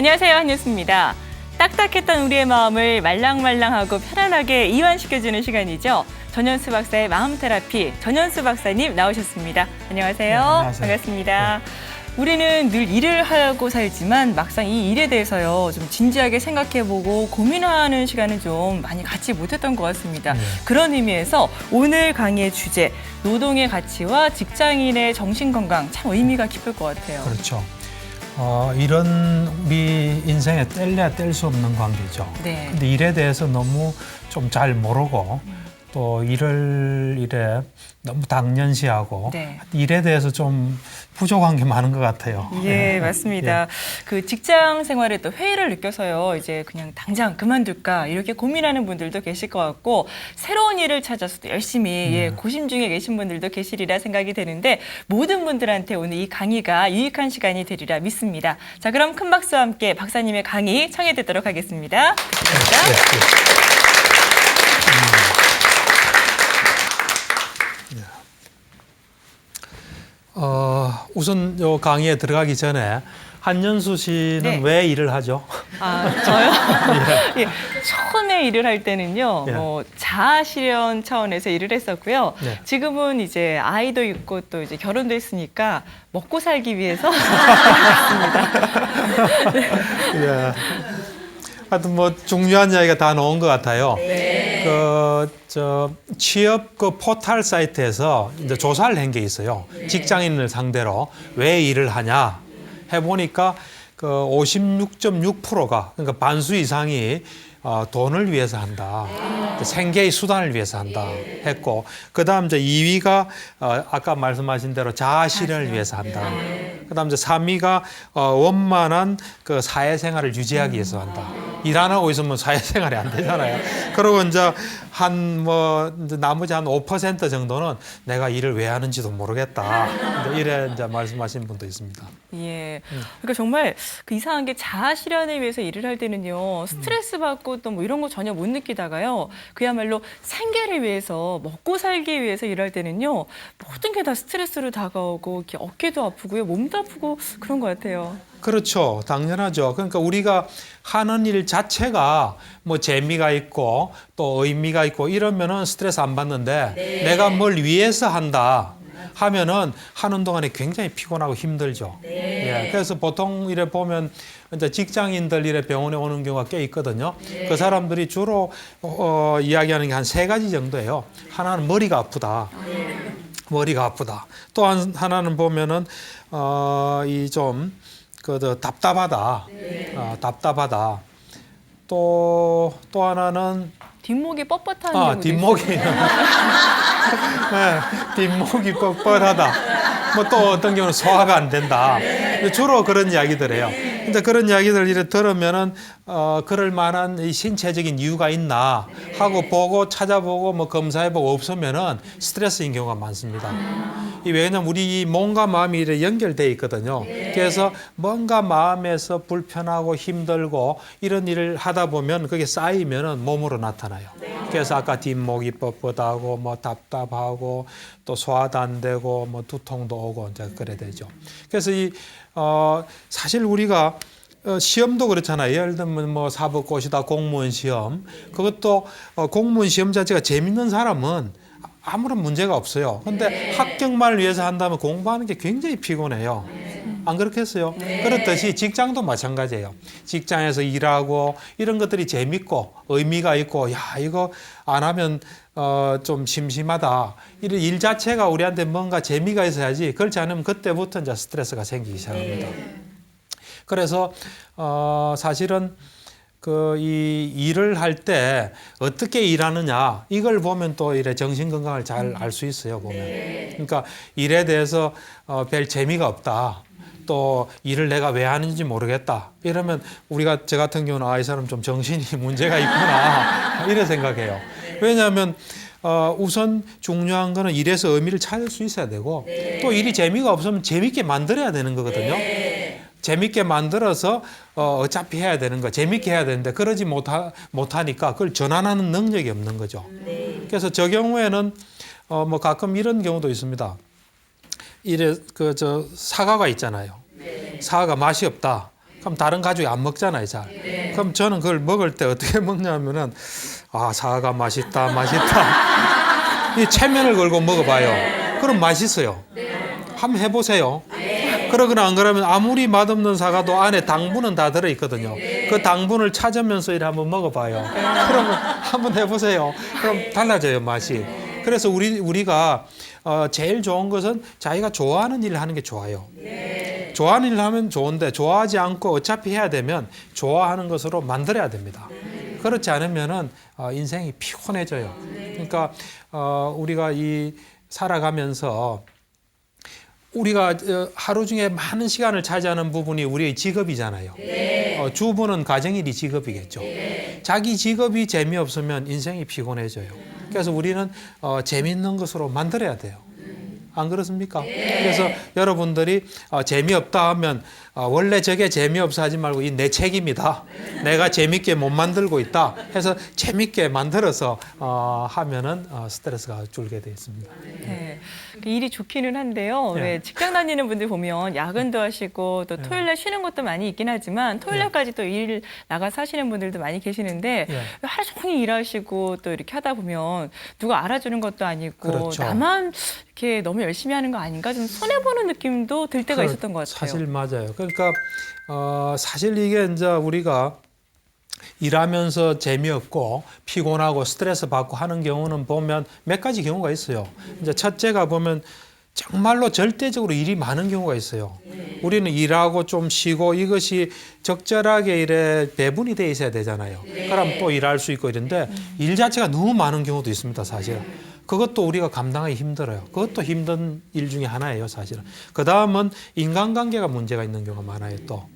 안녕하세요, 한뉴스입니다. 딱딱했던 우리의 마음을 말랑말랑하고 편안하게 이완시켜주는 시간이죠. 전현수 박사의 마음 테라피, 전현수 박사님 나오셨습니다. 안녕하세요. 네, 안녕하세요. 반갑습니다. 네. 우리는 늘 일을 하고 살지만 막상 이 일에 대해서요 좀 진지하게 생각해보고 고민하는 시간을 좀 많이 갖지 못했던 것 같습니다. 그런 의미에서 오늘 강의의 주제 노동의 가치와 직장인의 정신건강 참 의미가 깊을 것 같아요. 그렇죠. 이런 우리 인생에 뗄래야 뗄 수 없는 관계죠. 네. 근데 일에 대해서 너무 좀 잘 모르고 또 일에 너무 당연시하고 네. 일에 대해서 좀 부족한 게 많은 것 같아요. 예, 맞습니다. 그 직장 생활에 또 회의를 느껴서요, 이제 그냥 당장 그만둘까 이렇게 고민하는 분들도 계실 것 같고 새로운 일을 찾아서 또 열심히 고심 중에 계신 분들도 계시리라 생각이 되는데 모든 분들한테 오늘 이 강의가 유익한 시간이 되리라 믿습니다. 자, 그럼 큰 박수와 함께 박사님의 강의 청해 듣도록 하겠습니다. 듣겠습니다. 우선 요 강의에 들어가기 전에 한연수 씨는 네. 왜 일을 하죠? 아, 저요? 예, 처음에 일을 할 때는요, 예. 자아 실현 차원에서 일을 했었고요. 네. 지금은 이제 아이도 있고 또 이제 결혼도 했으니까 먹고 살기 위해서 했습니다. 예. 하여튼 뭐 중요한 이야기가 다 나온 것 같아요. 네. 취업 포털 사이트에서 이제 조사를 한 게 있어요. 직장인을 상대로 왜 일을 하냐 해보니까 56.6%가 그러니까 반수 이상이 돈을 위해서 한다. 생계의 수단을 위해서 한다 했고, 그다음 이제 2위가 아까 말씀하신 대로 자아 실현을 위해서 한다. 그다음 이제 3위가 원만한 그 사회생활을 유지하기 위해서 한다. 일 안 하고 있으면 사회생활이 안 되잖아요. 그리고 이제 나머지 한 5% 정도는 내가 일을 왜 하는지도 모르겠다. 이래 이제 말씀하신 분도 있습니다. 예. 그러니까 정말 그 이상한 게 자아 실현을 위해서 일을 할 때는요, 스트레스 받고 또 뭐 이런 거 전혀 못 느끼다가요, 그야말로 생계를 위해서 먹고 살기 위해서 일할 때는요, 모든 게 다 스트레스로 다가오고 이렇게 어깨도 아프고요, 몸도 아프고 그런 것 같아요. 그렇죠. 당연하죠. 그러니까 우리가 하는 일 자체가 뭐 재미가 있고 또 의미가 있고 이러면은 스트레스 안 받는데 내가 뭘 위해서 한다 하면은 하는 동안에 굉장히 피곤하고 힘들죠. 예. 그래서 보통 이래 보면 이제 직장인들 이래 병원에 오는 경우가 꽤 있거든요. 그 사람들이 주로 이야기하는 게 한 3가지 정도예요. 하나는 머리가 아프다. 머리가 아프다. 또 하나는 보면은 답답하다. 답답하다. 또 하나는 뒷목이 뻣뻣한 경우도 뒷목이 있어요. 네, 뒷목이 뻣뻣하다. 뭐 또 어떤 경우는 소화가 안 된다. 주로 그런 이야기들이에요. 근데 그런 이야기들 이렇게 들으면은 그럴 만한 이 신체적인 이유가 있나 하고 찾아보고 뭐 검사해보고 없으면은 스트레스인 경우가 많습니다. 왜냐면 우리 몸과 마음이 이렇게 연결돼 있거든요. 그래서 뭔가 마음에서 불편하고 힘들고 이런 일을 하다 보면 그게 쌓이면은 몸으로 나타나요. 그래서 아까 뒷목이 뻣뻣하고 뭐 답답하고 또 소화도 안 되고 뭐 두통도 오고 이제 그래 되죠. 그래서 사실 우리가 시험도 그렇잖아요. 예를 들면 뭐 사법고시다 공무원 시험. 그것도 공무원 시험 자체가 재밌는 사람은 아무런 문제가 없어요. 근데 합격만을 위해서 한다면 공부하는 게 굉장히 피곤해요. 안 그렇겠어요? 그렇듯이 직장도 마찬가지예요. 직장에서 일하고 이런 것들이 재밌고 의미가 있고 이거 안 하면 좀 심심하다. 이런 일 자체가 우리한테 뭔가 재미가 있어야지. 그렇지 않으면 그때부터 이제 스트레스가 생기기 시작합니다. 그래서 사실은 이 일을 할 때 어떻게 일하느냐 이걸 보면 또 이래 정신 건강을 잘 알 수 있어요. 보면. 그러니까 일에 대해서 별 재미가 없다. 또 일을 내가 왜 하는지 모르겠다. 이러면 저 같은 경우는 이 사람 좀 정신이 문제가 있구나 이래 생각해요. 왜냐하면 우선 중요한 거는 일에서 의미를 찾을 수 있어야 되고 또 일이 재미가 없으면 재밌게 만들어야 되는 거거든요. 재밌게 만들어서 어차피 해야 되는 거 재밌게 해야 되는데 그러지 못하니까 그걸 전환하는 능력이 없는 거죠. 그래서 저 경우에는 뭐 가끔 이런 경우도 있습니다. 사과가 있잖아요. 사과가 맛이 없다. 그럼 다른 가족이 안 먹잖아요, 잘. 그럼 저는 그걸 먹을 때 어떻게 먹냐면은 아, 사과가 맛있다, 맛있다. 이 체면을 걸고 먹어봐요. 그럼 맛있어요. 한번 해보세요. 그러거나 안 그러면 아무리 맛없는 사과도 안에 당분은 다 들어있거든요. 그 당분을 찾으면서 이렇게 한번 먹어봐요. 그러면 한번 해보세요. 그럼 달라져요, 맛이. 그래서 우리가 제일 좋은 것은 자기가 좋아하는 일을 하는 게 좋아요. 좋아하는 일을 하면 좋은데 좋아하지 않고 어차피 해야 되면 좋아하는 것으로 만들어야 됩니다. 그렇지 않으면은 인생이 피곤해져요. 그러니까 우리가 이 살아가면서 우리가 하루 중에 많은 시간을 차지하는 부분이 우리의 직업이잖아요. 주부는 가정일이 직업이겠죠. 자기 직업이 재미없으면 인생이 피곤해져요. 그래서 우리는 재미있는 것으로 만들어야 돼요. 안 그렇습니까? 그래서 여러분들이 재미없다 하면 원래 저게 재미없어 하지 말고 이 내 책임이다. 내가 재밌게 못 만들고 있다. 해서 재밌게 만들어서 하면은 스트레스가 줄게 되어 있습니다. 네. 일이 좋기는 한데요. 네. 왜 직장 다니는 분들 보면 야근도 하시고 또 토요일날 쉬는 것도 많이 있긴 하지만 토요일날까지 또 일 나가서 하시는 분들도 많이 계시는데 네. 하루 종일 일하시고 또 이렇게 하다 보면 누가 알아주는 것도 아니고 그렇죠. 나만 이렇게 너무 열심히 하는 거 아닌가 좀 손해보는 느낌도 들 때가 있었던 것 같아요. 사실 맞아요. 그러니까 사실 이게 이제 우리가 일하면서 재미없고 피곤하고 스트레스 받고 하는 경우는 보면 몇 가지 경우가 있어요. 이제 첫째가 보면 정말로 절대적으로 일이 많은 경우가 있어요. 우리는 일하고 좀 쉬고 이것이 적절하게 일에 배분이 돼 있어야 되잖아요. 그럼 또 일할 수 있고 이런데 일 자체가 너무 많은 경우도 있습니다, 사실은. 그것도 우리가 감당하기 힘들어요. 그것도 힘든 일 중에 하나예요, 사실은. 그 다음은 인간관계가 문제가 있는 경우가 많아요, 또.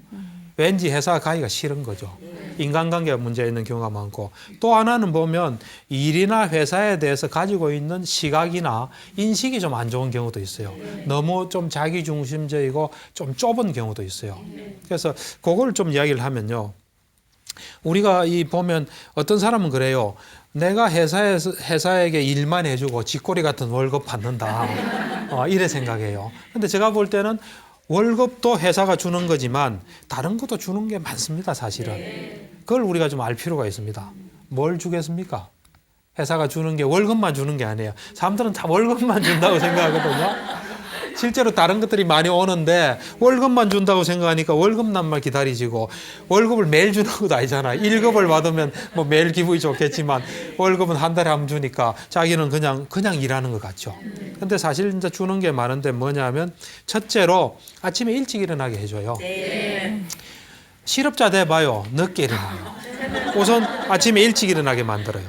왠지 회사 가기가 싫은 거죠. 인간관계가 문제가 있는 경우가 많고 또 하나는 보면 일이나 회사에 대해서 가지고 있는 시각이나 인식이 좀 안 좋은 경우도 있어요. 너무 좀 자기중심적이고 좀 좁은 경우도 있어요. 그래서 그걸 좀 이야기를 하면요. 우리가 보면 어떤 사람은 그래요. 내가 회사에게 일만 해주고 쥐꼬리 같은 월급 받는다. 이래 생각해요. 근데 제가 볼 때는 월급도 회사가 주는 거지만 다른 것도 주는 게 많습니다, 사실은. 그걸 우리가 좀 알 필요가 있습니다. 뭘 주겠습니까? 회사가 주는 게 월급만 주는 게 아니에요. 사람들은 다 월급만 준다고 생각하거든요. 실제로 다른 것들이 많이 오는데 월급만 준다고 생각하니까 월급날만 기다리지고 월급을 매일 주는 것도 아니잖아요. 1급을 받으면 뭐 매일 기분이 좋겠지만 월급은 한 달에 한 번 주니까 자기는 그냥 일하는 것 같죠. 근데 사실 이제 주는 게 많은데 뭐냐면 첫째로 아침에 일찍 일어나게 해줘요. 실업자 돼봐요. 늦게 일어나요. 우선 아침에 일찍 일어나게 만들어요.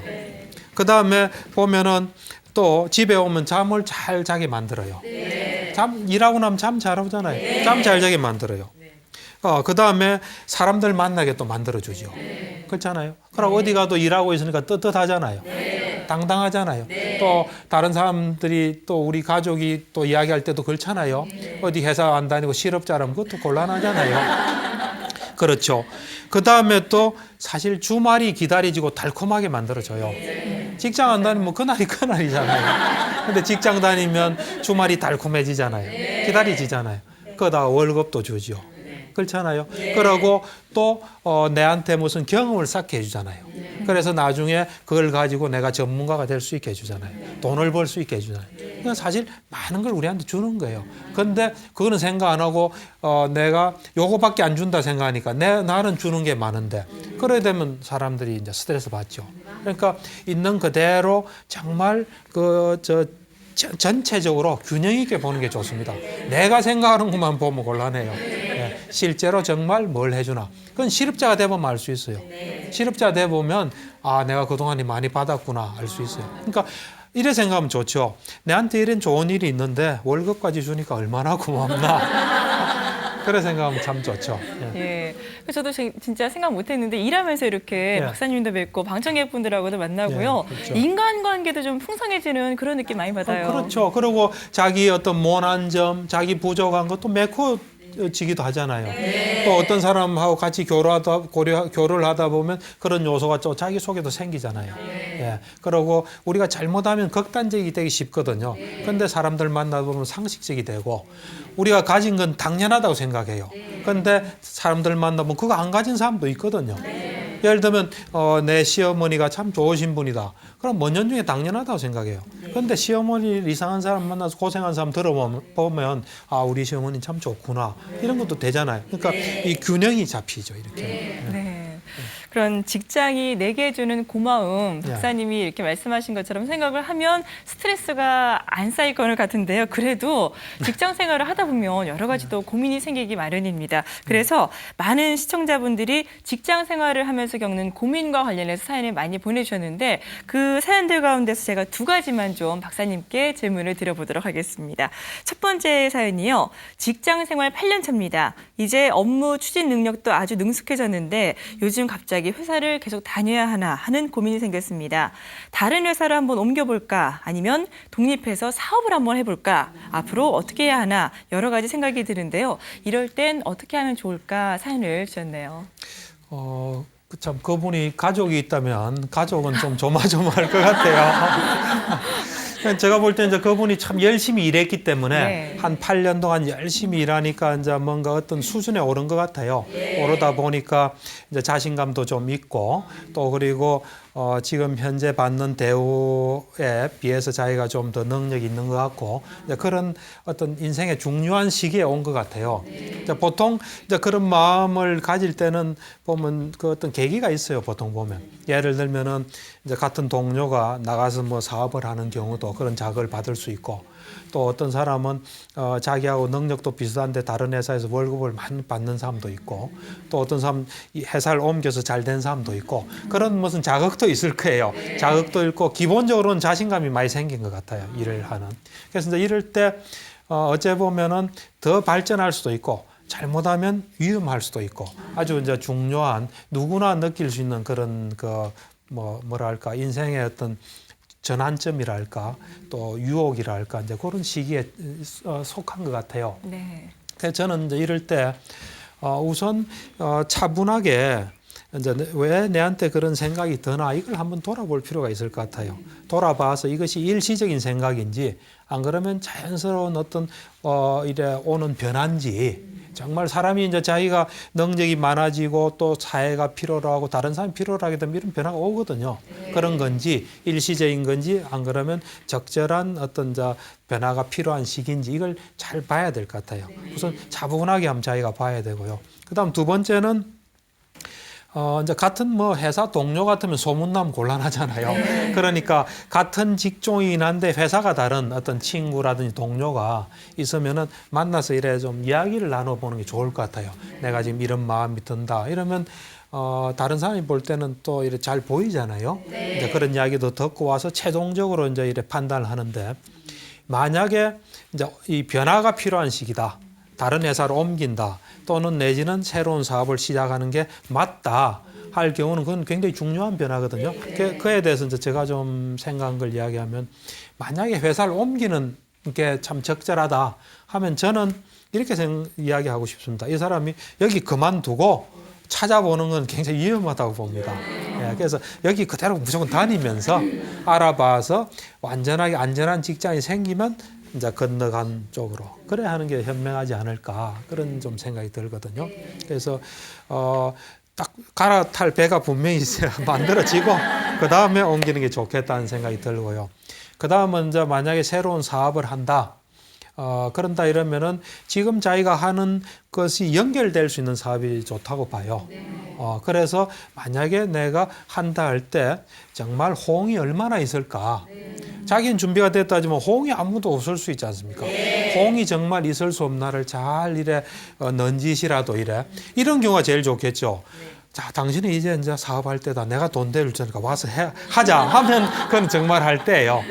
그 다음에 보면은 또 집에 오면 잠을 잘 자게 만들어요. 일하고 나면 잠 잘 오잖아요. 잠 잘 자게 만들어요. 그 다음에 사람들 만나게 또 만들어주죠. 그렇잖아요. 그럼 어디 가도 일하고 있으니까 떳떳하잖아요. 당당하잖아요. 또 다른 사람들이 또 우리 가족이 또 이야기할 때도 그렇잖아요. 어디 회사 안 다니고 실업자라면 그것도 곤란하잖아요. 그렇죠. 그 다음에 또 사실 주말이 기다려지고 달콤하게 만들어져요. 직장 안 다니면 그날이 그날이잖아요. 근데 직장 다니면 주말이 달콤해지잖아요. 기다려지잖아요. 그러다가 월급도 주죠. 그렇잖아요. 그러고 또 내한테 무슨 경험을 쌓게 해주잖아요. 그래서 나중에 그걸 가지고 내가 전문가가 될 수 있게 해주잖아요. 돈을 벌 수 있게 해주잖아요. 그러니까 사실 많은 걸 우리한테 주는 거예요. 근데 그거는 생각 안 하고 내가 요거밖에 안 준다 생각하니까 나는 주는 게 많은데 그래 되면 사람들이 이제 스트레스 받죠. 그러니까 있는 그대로 정말 전체적으로 균형 있게 보는 게 좋습니다. 내가 생각하는 것만 보면 곤란해요. 네, 실제로 정말 뭘 해주나. 그건 실업자가 되보면 알 수 있어요. 실업자 되보면 내가 그동안에 많이 받았구나 알 수 있어요. 그러니까 이래 생각하면 좋죠. 내한테 이런 좋은 일이 있는데 월급까지 주니까 얼마나 고맙나. 그래 생각하면 참 좋죠. 예. 저도 진짜 생각 못했는데 일하면서 이렇게 박사님도 뵙고 방청객 분들하고도 만나고요. 그렇죠. 인간관계도 좀 풍성해지는 그런 느낌 많이 받아요. 그렇죠. 그리고 자기 어떤 모난 점, 자기 부족한 것도 메꿔 느껴지기도 하잖아요. 또 어떤 사람하고 같이 교류를 하다 보면 그런 요소가 또 자기 속에도 생기잖아요. 예. 그리고 우리가 잘못하면 극단적이 되기 쉽거든요. 근데 사람들 만나다 보면 상식적이 되고 우리가 가진 건 당연하다고 생각해요. 근데 사람들 만나보면 그거 안 가진 사람도 있거든요. 예를 들면 내 시어머니가 참 좋으신 분이다. 그럼 먼년 중에 당연하다고 생각해요. 그런데 시어머니 이상한 사람 만나서 고생한 사람 들어보면 아 우리 시어머니 참 좋구나 이런 것도 되잖아요. 그러니까 이 균형이 잡히죠 이렇게. 네. 그런 직장이 내게 주는 고마움, 네. 박사님이 이렇게 말씀하신 것처럼 생각을 하면 스트레스가 안 쌓일 것 같은데요. 그래도 직장 생활을 하다 보면 여러 가지 또 고민이 생기기 마련입니다. 그래서 많은 시청자분들이 직장 생활을 하면서 겪는 고민과 관련해서 사연을 많이 보내주셨는데 그 사연들 가운데서 제가 두 가지만 좀 박사님께 질문을 드려보도록 하겠습니다. 첫 번째 사연이요. 직장 생활 8년 차입니다. 이제 업무 추진 능력도 아주 능숙해졌는데 요즘 갑자기 회사를 계속 다녀야 하나 하는 고민이 생겼습니다. 다른 회사를 한번 옮겨볼까 아니면 독립해서 사업을 한번 해볼까 앞으로 어떻게 해야 하나 여러 가지 생각이 드는데요. 이럴 땐 어떻게 하면 좋을까 사연을 주셨네요. 참 그분이 가족이 있다면 가족은 좀 조마조마할 것 같아요. 제가 볼 때 이제 그분이 참 열심히 일했기 때문에 네. 한 8년 동안 열심히 일하니까 이제 뭔가 어떤 수준에 오른 것 같아요. 오르다 보니까 이제 자신감도 좀 있고 또 그리고 지금 현재 받는 대우에 비해서 자기가 좀 더 능력이 있는 것 같고 이제 그런 어떤 인생의 중요한 시기에 온 것 같아요. 이제 보통 이제 그런 마음을 가질 때는 보면 그 어떤 계기가 있어요. 보통 보면 예를 들면은 이제 같은 동료가 나가서 뭐 사업을 하는 경우도 그런 자극을 받을 수 있고 또 어떤 사람은 자기하고 능력도 비슷한데 다른 회사에서 월급을 많이 받는 사람도 있고 또 어떤 사람 이 회사를 옮겨서 잘 된 사람도 있고 그런 무슨 자극도 있을 거예요. 자극도 있고 기본적으로는 자신감이 많이 생긴 것 같아요. 일을 하는. 그래서 이제 이럴 때 어째 보면은 더 발전할 수도 있고 잘못하면 위험할 수도 있고 아주 이제 중요한 누구나 느낄 수 있는 그런 뭐랄까 인생의 어떤 전환점이랄까 또 유혹이랄까 이제 그런 시기에 속한 것 같아요. 네. 그래서 저는 이제 이럴 때 우선 차분하게 이제 왜 내한테 그런 생각이 드나 이걸 한번 돌아볼 필요가 있을 것 같아요. 돌아봐서 이것이 일시적인 생각인지 안 그러면 자연스러운 어떤 이래 오는 변화인지 정말 사람이 이제 자기가 능력이 많아지고 또 사회가 필요로 하고 다른 사람이 필요로 하게 되면 이런 변화가 오거든요. 그런 건지 일시적인 건지 안 그러면 적절한 어떤 변화가 필요한 시기인지 이걸 잘 봐야 될 것 같아요. 우선 차분하게 한번 자기가 봐야 되고요. 그다음 두 번째는 이제 같은 뭐 회사 동료 같으면 소문나면 곤란하잖아요. 그러니까 같은 직종이긴 한데 회사가 다른 어떤 친구라든지 동료가 있으면은 만나서 이래 좀 이야기를 나눠보는 게 좋을 것 같아요. 내가 지금 이런 마음이 든다. 이러면 다른 사람이 볼 때는 또 이래 잘 보이잖아요. 이제 그런 이야기도 듣고 와서 최종적으로 이제 이래 판단을 하는데 만약에 이제 이 변화가 필요한 시기다. 다른 회사로 옮긴다. 또는 내지는 새로운 사업을 시작하는 게 맞다 할 경우는 그건 굉장히 중요한 변화거든요. 그에 대해서 이제 제가 좀 생각한 걸 이야기하면 만약에 회사를 옮기는 게 참 적절하다 하면 저는 이렇게 이야기하고 싶습니다. 이 사람이 여기 그만두고 찾아보는 건 굉장히 위험하다고 봅니다. 예, 그래서 여기 그대로 무조건 다니면서 알아봐서 완전하게 안전한 직장이 생기면 이제 건너간 쪽으로 그래 하는 게 현명하지 않을까 그런 좀 생각이 들거든요. 그래서 딱 갈아탈 배가 분명히 만들어지고 그 다음에 옮기는 게 좋겠다는 생각이 들고요. 그 다음은 이제 만약에 새로운 사업을 한다. 그런다 이러면은 지금 자기가 하는 것이 연결될 수 있는 사업이 좋다고 봐요. 그래서 만약에 내가 한다 할 때 정말 호응이 얼마나 있을까. 자기는 준비가 됐다 하지만 호응이 아무도 없을 수 있지 않습니까? 호응이 정말 있을 수 없나를 잘 이래 넌지시라도 이래. 이런 경우가 제일 좋겠죠. 자, 당신이 이제 사업할 때다. 내가 돈 대줄 테니까 와서 하자 하면 그건 정말 할 때예요.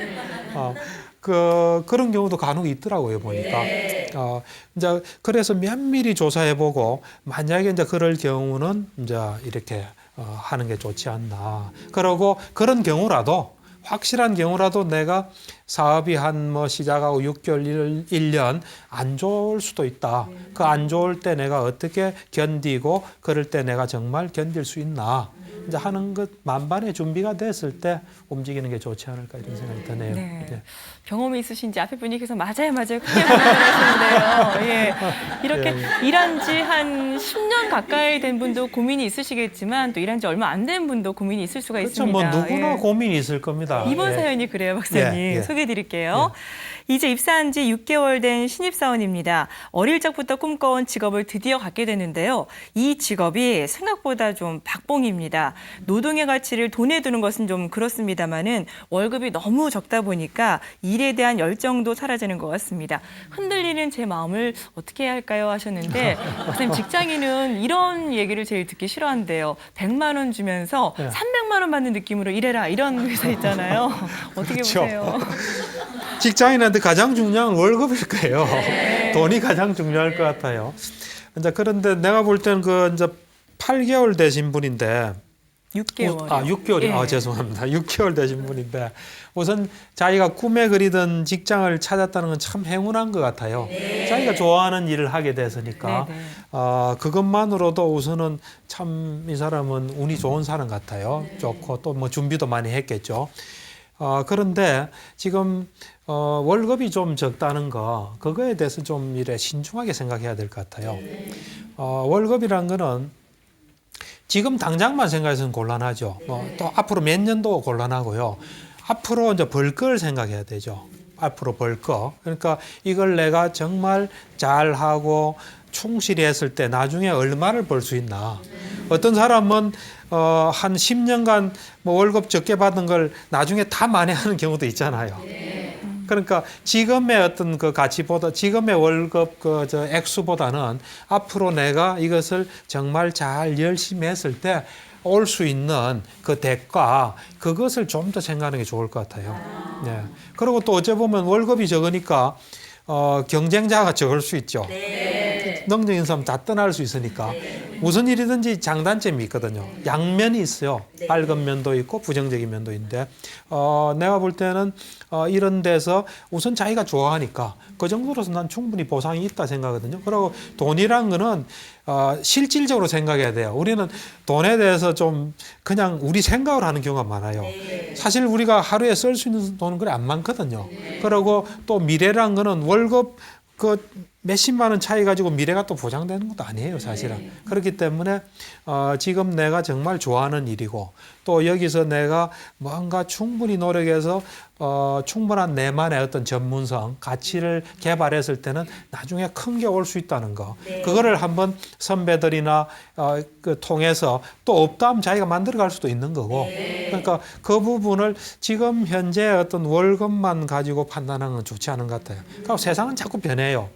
그런 경우도 간혹 있더라고요, 보니까. 이제 그래서 면밀히 조사해보고, 만약에 이제 그럴 경우는 이제 이렇게 하는 게 좋지 않나. 그러고 그런 경우라도 확실한 경우라도 내가 사업이 한 뭐 시작하고 6개월, 1년 안 좋을 수도 있다. 그 안 좋을 때 내가 어떻게 견디고 그럴 때 내가 정말 견딜 수 있나. 이제 하는 것 만반의 준비가 됐을 때 움직이는 게 좋지 않을까 이런 생각이 드네요. 네. 예. 경험이 있으신지 앞에 분위기에서 맞아요, 맞아요. 크게 말씀하시는데요. 예. 이렇게 일한 지 한 10년 가까이 된 분도 고민이 있으시겠지만 또 일한 지 얼마 안 된 분도 고민이 있을 수가 그렇죠. 있습니다. 뭐 누구나 예. 고민이 있을 겁니다. 이번 예. 사연이 그래요, 박사님. 예, 예. 소개해 드릴게요. 이제 입사한 지 6개월 된 신입사원입니다. 어릴 적부터 꿈꿔온 직업을 드디어 갖게 되는데요. 이 직업이 생각보다 좀 박봉입니다. 노동의 가치를 돈에 두는 것은 좀 그렇습니다만은 월급이 너무 적다 보니까 일에 대한 열정도 사라지는 것 같습니다. 흔들리는 제 마음을 어떻게 해야 할까요? 하셨는데 박사님, 직장인은 이런 얘기를 제일 듣기 싫어한대요. 100만 원 주면서 300만 원 받는 느낌으로 일해라, 이런 회사 있잖아요. 어떻게 그렇죠. 보세요? 직장인한테 가장 중요한 건 월급일 거예요. 돈이 가장 중요할 것 같아요. 이제 그런데 내가 볼 때는 그 이제 8개월 되신 분인데 6개월. 6개월이. 예. 죄송합니다. 6개월 되신 분인데 우선 자기가 꿈에 그리던 직장을 찾았다는 건 참 행운한 것 같아요. 자기가 좋아하는 일을 하게 됐으니까 네, 네. 그것만으로도 우선은 참 이 사람은 운이 좋은 사람 같아요. 좋고 또 뭐 준비도 많이 했겠죠. 그런데 지금 월급이 좀 적다는 거, 그거에 대해서 좀 이래 신중하게 생각해야 될 것 같아요. 월급이란 거는 지금 당장만 생각해서는 곤란하죠. 또 앞으로 몇 년도 곤란하고요. 앞으로 이제 벌 걸 생각해야 되죠. 앞으로 벌 거. 그러니까 이걸 내가 정말 잘하고 충실히 했을 때 나중에 얼마를 벌 수 있나. 어떤 사람은 한 10년간 뭐 월급 적게 받은 걸 나중에 다 만회하는 경우도 있잖아요. 그러니까 지금의 어떤 그 가치보다, 지금의 월급 저 액수보다는 앞으로 내가 이것을 정말 잘 열심히 했을 때 올 수 있는 그 대가, 그것을 좀 더 생각하는 게 좋을 것 같아요. 네. 그리고 또 어째 보면 월급이 적으니까 경쟁자가 적을 수 있죠. 능력인 사람 다 떠날 수 있으니까. 무슨 일이든지 장단점이 있거든요. 양면이 있어요. 밝은 면도 있고 부정적인 면도 있는데 내가 볼 때는 이런 데서 우선 자기가 좋아하니까 그 정도로서 난 충분히 보상이 있다 생각하거든요. 그리고 돈이란 거는 실질적으로 생각해야 돼요. 우리는 돈에 대해서 좀 그냥 우리 생각을 하는 경우가 많아요. 사실 우리가 하루에 쓸 수 있는 돈은 그래 안 많거든요. 그리고 또 미래란 거는 월급 그 몇십만 원 차이 가지고 미래가 또 보장되는 것도 아니에요, 사실은. 그렇기 때문에 지금 내가 정말 좋아하는 일이고 또 여기서 내가 뭔가 충분히 노력해서 충분한 내만의 어떤 전문성, 가치를 개발했을 때는 나중에 큰 게 올 수 있다는 거. 그거를 한번 선배들이나 그 통해서 또 없다 하면 자기가 만들어갈 수도 있는 거고. 그러니까 그 부분을 지금 현재 어떤 월급만 가지고 판단하는 건 좋지 않은 것 같아요. 그러니까 세상은 자꾸 변해요.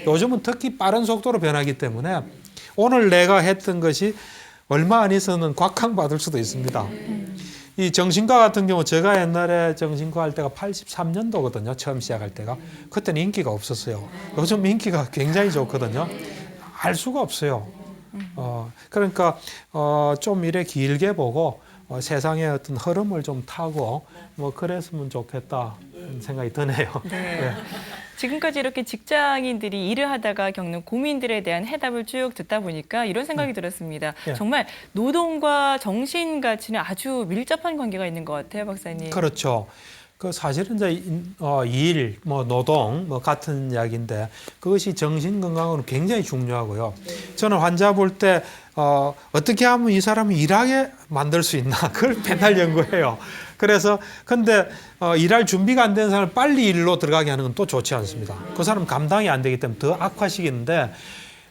요즘은 특히 빠른 속도로 변하기 때문에 오늘 내가 했던 것이 얼마 안 있어서는 곽강받을 수도 있습니다. 이 정신과 같은 경우 제가 옛날에 정신과 할 때가 83년도거든요. 처음 시작할 때가. 그때는 인기가 없었어요. 요즘 인기가 굉장히 좋거든요. 알 수가 없어요. 그러니까 좀 이래 길게 보고 세상의 어떤 흐름을 좀 타고 뭐 그랬으면 좋겠다 생각이 드네요. 네. 지금까지 이렇게 직장인들이 일을 하다가 겪는 고민들에 대한 해답을 쭉 듣다 보니까 이런 생각이 들었습니다. 정말 노동과 정신 가치는 아주 밀접한 관계가 있는 것 같아요, 박사님. 그렇죠. 그 사실은 이제 일, 뭐 노동, 뭐 같은 이야기인데 그것이 정신 건강으로 굉장히 중요하고요. 저는 환자 볼 때 어떻게 하면 이 사람을 일하게 만들 수 있나 그걸 맨날 연구해요. 그래서 근데 일할 준비가 안 된 사람을 빨리 일로 들어가게 하는 건 또 좋지 않습니다. 그 사람 감당이 안 되기 때문에 더 악화시키는데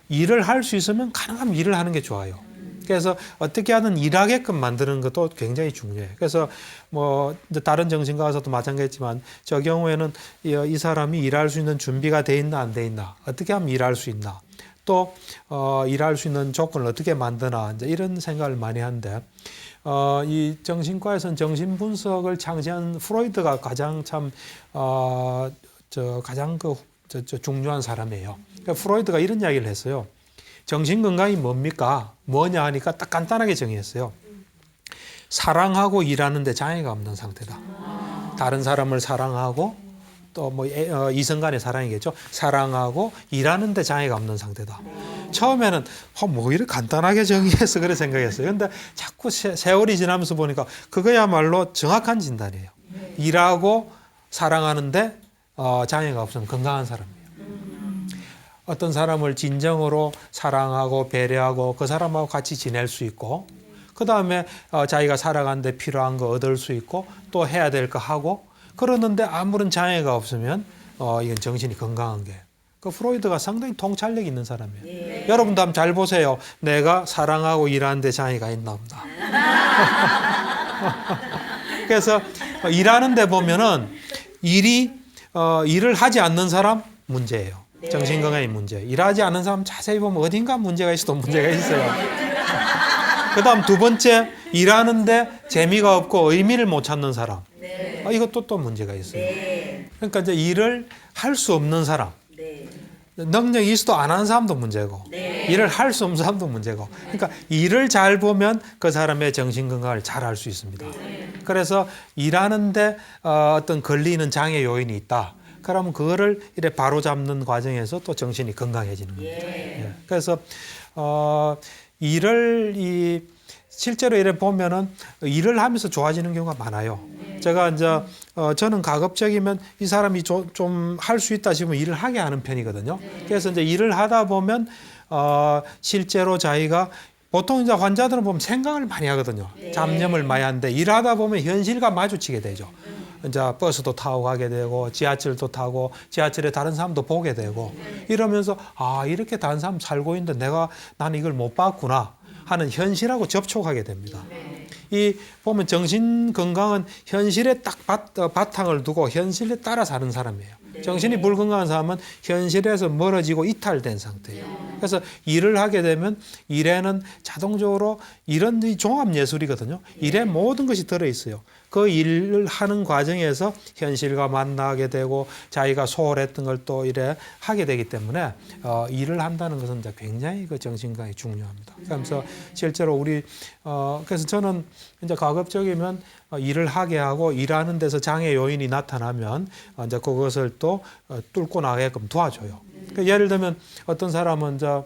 일을 할 수 있으면 가능하면 일을 하는 게 좋아요. 그래서 어떻게 하든 일하게끔 만드는 것도 굉장히 중요해요. 그래서 뭐 이제 다른 정신과 가서도 마찬가지지만 저 경우에는 이 사람이 일할 수 있는 준비가 돼 있나 안 돼 있나, 어떻게 하면 일할 수 있나, 또 일할 수 있는 조건을 어떻게 만드나 이제 이런 생각을 많이 하는데 이 정신과에서는 정신 분석을 창시한 프로이드가 가장 참 가장 중요한 사람이에요. 그러니까 프로이드가 이런 이야기를 했어요. 정신 건강이 뭡니까? 뭐냐 하니까 딱 간단하게 정의했어요. 사랑하고 일하는데 장애가 없는 상태다. 다른 사람을 사랑하고 또 뭐 이성 간의 사랑이겠죠. 사랑하고 일하는데 장애가 없는 상태다. 처음에는 뭐 이렇게 간단하게 정의해서 그래 생각했어요. 근데 자꾸 세월이 지나면서 보니까 그거야말로 정확한 진단이에요. 일하고 사랑하는데 장애가 없으면 건강한 사람이에요. 어떤 사람을 진정으로 사랑하고 배려하고 그 사람하고 같이 지낼 수 있고 그 다음에 자기가 살아가는데 필요한 거 얻을 수 있고 또 해야 될 거 하고 그러는데 아무런 장애가 없으면 이건 정신이 건강한 게. 그 프로이드가 상당히 통찰력 있는 사람이에요. 여러분도 한번 잘 보세요. 내가 사랑하고 일하는데 장애가 있나 없나. 그래서 일하는 데 보면은 일을 하지 않는 사람 문제예요. 정신건강의 문제. 일하지 않는 사람 자세히 보면 어딘가 문제가 있어도 문제가 있어요. 그 다음 두 번째, 일하는데 재미가 없고 의미를 못 찾는 사람. 이것도 또 문제가 있어요. 그러니까 이제 일을 할 수 없는 사람. 능력이 있어도 안 하는 사람도 문제고 일을 할 수 없는 사람도 문제고 그러니까 일을 잘 보면 그 사람의 정신건강을 잘 알 수 있습니다. 그래서 일하는데 어떤 걸리는 장애 요인이 있다. 그러면 그거를 이래 바로잡는 과정에서 또 정신이 건강해지는 겁니다. 예. 그래서 일을 실제로 이래 보면은 일을 하면서 좋아지는 경우가 많아요. 제가 이제 저는 가급적이면 이 사람이 좀 할 수 있다 싶으면 일을 하게 하는 편이거든요. 그래서 이제 일을 하다 보면 실제로 자기가 보통 이제 환자들은 보면 생각을 많이 하거든요. 잡념을 많이 하는데 일하다 보면 현실과 마주치게 되죠. 이제 버스도 타고 가게 되고 지하철도 타고 지하철에 다른 사람도 보게 되고 이러면서 이렇게 다른 사람 살고 있는데 나는 이걸 못 봤구나 하는 현실하고 접촉하게 됩니다. 이 보면 정신 건강은 현실에 딱 바탕을 두고 현실에 따라 사는 사람이에요. 정신이 불건강한 사람은 현실에서 멀어지고 이탈된 상태예요. 그래서 일을 하게 되면 일에는 자동적으로 이런 종합 예술이거든요. 일에 모든 것이 들어 있어요. 그 일을 하는 과정에서 현실과 만나게 되고 자기가 소홀했던 걸 또 이래 하게 되기 때문에 일을 한다는 것은 이제 굉장히 그 정신건강이 중요합니다. 그래서 실제로 그래서 저는 이제 가급적이면 일을 하게 하고 일하는 데서 장애 요인이 나타나면 이제 그것을 또 뚫고 나가게끔 도와줘요. 그러니까 예를 들면 어떤 사람은 이제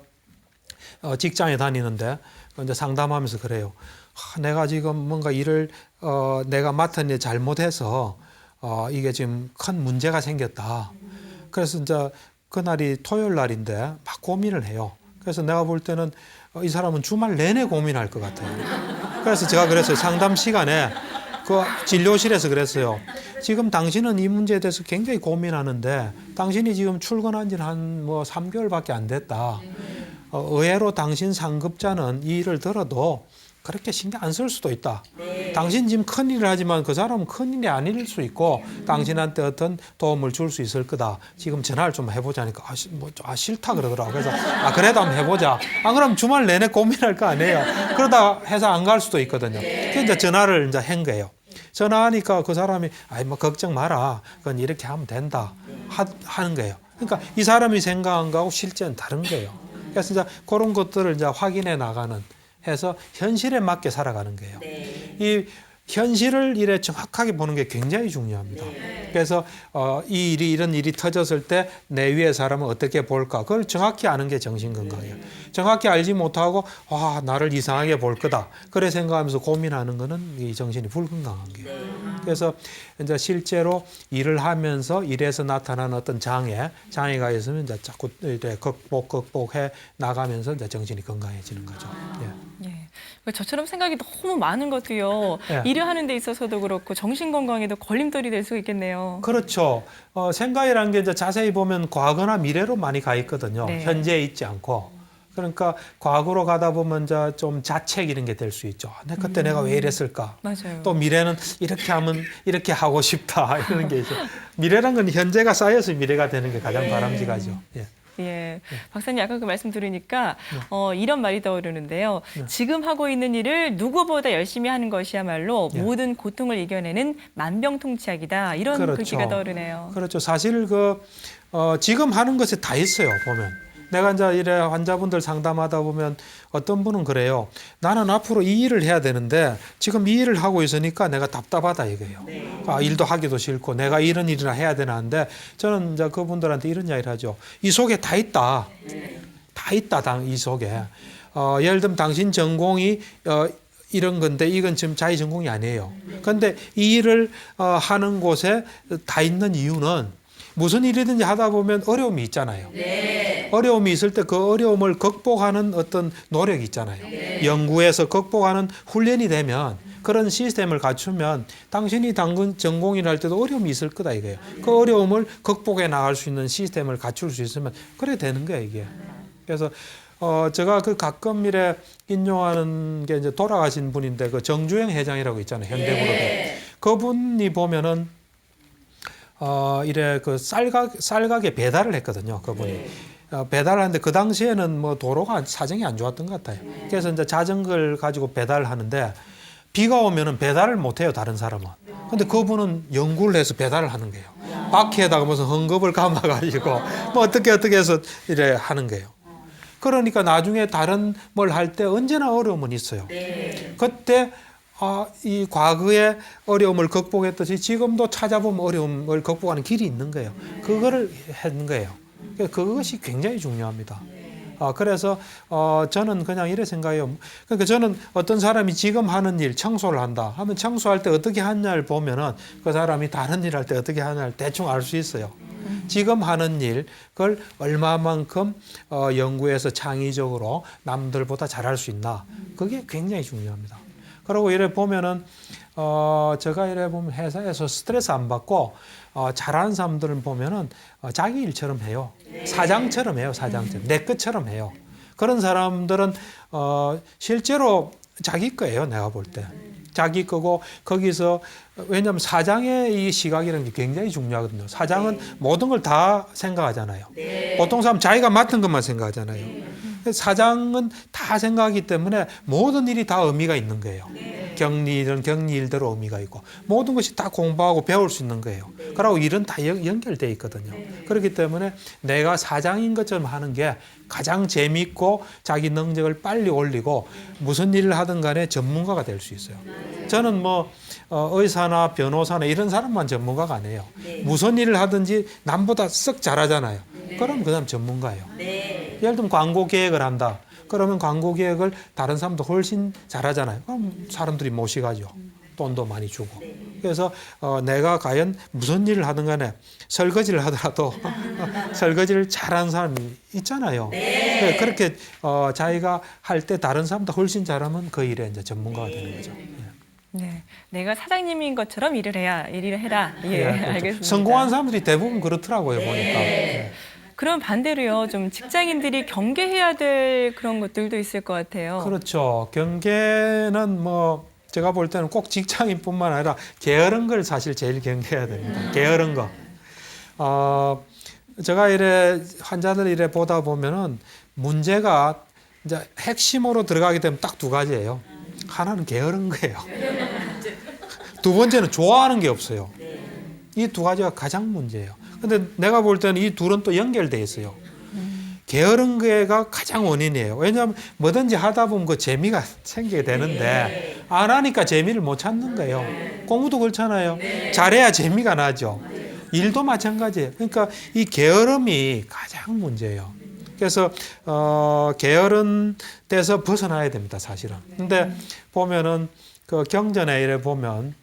직장에 다니는데 이제 상담하면서 그래요. 내가 지금 뭔가 일을 내가 맡은 일 잘못해서 이게 지금 큰 문제가 생겼다. 그래서 이제 그날이 토요일 날인데 막 고민을 해요. 그래서 내가 볼 때는 이 사람은 주말 내내 고민할 것 같아요. 그래서 제가 그랬어요. 상담 시간에 그 진료실에서 그랬어요. 지금 당신은 이 문제에 대해서 굉장히 고민하는데 당신이 지금 출근한 지는 한 3개월밖에 안 됐다. 의외로 당신 상급자는 이 일을 들어도 그렇게 신경 안 쓸 수도 있다. 당신 지금 큰일을 하지만 그 사람은 큰일이 아닐 수 있고 당신한테 어떤 도움을 줄 수 있을 거다. 지금 전화를 좀 해보자니까 싫다 그러더라고. 그래서 그래도 한번 해보자. 그럼 주말 내내 고민할 거 아니에요. 그러다 회사 안 갈 수도 있거든요. 그래서 이제 전화를 이제 한 거예요. 전화하니까 그 사람이 걱정 마라. 그건 이렇게 하면 된다. 하는 거예요. 그러니까 이 사람이 생각한 거하고 실제는 다른 거예요. 그래서 이제 그런 것들을 이제 확인해 나가는 해서 현실에 맞게 살아가는 거예요. 이 현실을 이래 정확하게 보는 게 굉장히 중요합니다. 그래서 이런 일이 터졌을 때 내 위의 사람은 어떻게 볼까? 그걸 정확히 아는 게 정신건강이에요. 정확히 알지 못하고 나를 이상하게 볼 거다. 그래 생각하면서 고민하는 거는 이 정신이 불건강한 거예요. 그래서 이제 실제로 일을 하면서 일에서 나타나는 어떤 장애가 있으면 이제 자꾸 이제 극복해 나가면서 이제 정신이 건강해지는 거죠. 저처럼 생각이 너무 많은 것도요. 일을 하는 데 있어서도 그렇고 정신 건강에도 걸림돌이 될 수 있겠네요. 그렇죠. 생각이라는 게 이제 자세히 보면 과거나 미래로 많이 가 있거든요. 현재에 있지 않고. 그러니까 과거로 가다 보면 이제 좀 자책 이런 게 될 수 있죠. 그때 내가 왜 이랬을까? 맞아요. 또 미래는 이렇게 하면 이렇게 하고 싶다 이런 게 있죠. 미래란 건 현재가 쌓여서 미래가 되는 게 가장 바람직하죠. 박사님 아까 그 말씀 들으니까 이런 말이 떠오르는데요. 지금 하고 있는 일을 누구보다 열심히 하는 것이야말로 모든 고통을 이겨내는 만병통치약이다. 이런 글귀가 떠오르네요. 그렇죠. 사실 지금 하는 것에 다 있어요. 보면 내가 이제 이래 환자분들 상담하다 보면 어떤 분은 그래요. 나는 앞으로 이 일을 해야 되는데 지금 이 일을 하고 있으니까 내가 답답하다 이거예요. 아, 일도 하기도 싫고 내가 이런 일이나 해야 되는데 저는 이제 그분들한테 이런 이야기를 하죠. 이 속에 다 있다. 다 있다, 이 속에. 예를 들면 당신 전공이 이런 건데 이건 지금 자기 전공이 아니에요. 그런데 이 일을 하는 곳에 다 있는 이유는 무슨 일이든지 하다 보면 어려움이 있잖아요. 어려움이 있을 때 그 어려움을 극복하는 어떤 노력이 있잖아요. 연구에서 극복하는 훈련이 되면 그런 시스템을 갖추면 당신이 당근 전공을 할 때도 어려움이 있을 거다 이거예요. 그 어려움을 극복해 나갈 수 있는 시스템을 갖출 수 있으면 그래 되는 거예요 이게. 그래서 제가 그 가끔 이래 인용하는 게 이제 돌아가신 분인데 그 정주영 회장이라고 있잖아요. 현대그룹에. 그분이 보면은 이래 그 쌀가게 배달을 했거든요. 그분이. 배달을 하는데 그 당시에는 뭐 도로가 사정이 안 좋았던 것 같아요. 그래서 이제 자전거를 가지고 배달을 하는데 비가 오면은 배달을 못 해요, 다른 사람은. 근데 그분은 연구를 해서 배달을 하는 거예요. 바퀴에다가 무슨 헝겊을 감아가지고 뭐 어떻게 해서 이래 하는 거예요. 그러니까 나중에 다른 뭘 할 때 언제나 어려움은 있어요. 그때 이 과거의 어려움을 극복했듯이 지금도 찾아보면 어려움을 극복하는 길이 있는 거예요. 그거를 하는 거예요. 그것이 굉장히 중요합니다. 그래서 저는 그냥 이래 생각해요. 그러니까 저는 어떤 사람이 지금 하는 일, 청소를 한다 하면 청소할 때 어떻게 하냐를 보면은 그 사람이 다른 일 할 때 어떻게 하냐를 대충 알 수 있어요. 지금 하는 일, 그걸 얼마만큼 연구해서 창의적으로 남들보다 잘할 수 있나. 그게 굉장히 중요합니다. 그리고 이래 보면은, 제가 이래 보면 회사에서 스트레스 안 받고, 잘하는 사람들을 보면은 자기 일처럼 해요. 사장처럼 해요, 사장처럼. 내 것처럼 해요. 그런 사람들은, 실제로 자기 거예요, 내가 볼 때. 자기 거고 거기서 왜냐하면 사장의 이 시각이라는 게 굉장히 중요하거든요. 사장은 모든 걸 다 생각하잖아요. 보통 사람 자기가 맡은 것만 생각하잖아요. 사장은 다 생각하기 때문에 모든 일이 다 의미가 있는 거예요. 격리일은 격리일대로 의미가 있고 모든 것이 다 공부하고 배울 수 있는 거예요. 그리고 일은 다 연결되어 있거든요. 그렇기 때문에 내가 사장인 것처럼 하는 게 가장 재미있고 자기 능력을 빨리 올리고 무슨 일을 하든 간에 전문가가 될 수 있어요. 저는 뭐 의사나 변호사나 이런 사람만 전문가가 아니에요. 무슨 일을 하든지 남보다 썩 잘하잖아요. 그럼 그 사람 전문가예요. 예를 들면 광고 계획을 한다. 그러면 광고 계획을 다른 사람도 훨씬 잘하잖아요. 그럼 사람들이 모시가죠. 돈도 많이 주고. 그래서 내가 과연 무슨 일을 하든 간에 설거지를 하더라도 설거지를 잘하는 사람이 있잖아요. 그렇게 자기가 할 때 다른 사람보다 훨씬 잘하면 그 일에 이제 전문가가 되는 거죠. 네, 내가 사장님인 것처럼 일을 해라. 그렇죠. 알겠습니다. 성공한 사람들이 대부분 그렇더라고요, 보니까. 그럼 반대로요, 좀 직장인들이 경계해야 될 그런 것들도 있을 것 같아요. 그렇죠. 경계는 뭐 제가 볼 때는 꼭 직장인뿐만 아니라 게으른 걸 사실 제일 경계해야 됩니다. 게으른 거. 제가 이래 환자들 이래 보다 보면은 문제가 이제 핵심으로 들어가게 되면 딱 두 가지예요. 하나는 게으른 거예요. 두 번째는 좋아하는 게 없어요. 이 두 가지가 가장 문제예요. 근데 내가 볼 때는 이 둘은 또 연결돼 있어요. 게으른 게가 가장 원인이에요. 왜냐하면 뭐든지 하다 보면 그 재미가 생기게 되는데 안 하니까 재미를 못 찾는 거예요. 공부도 그렇잖아요. 잘해야 재미가 나죠. 일도 마찬가지예요. 그러니까 이 게으름이 가장 문제예요. 그래서 게으른 데서 벗어나야 됩니다, 사실은. 근데 보면은 그 경전에 이래 보면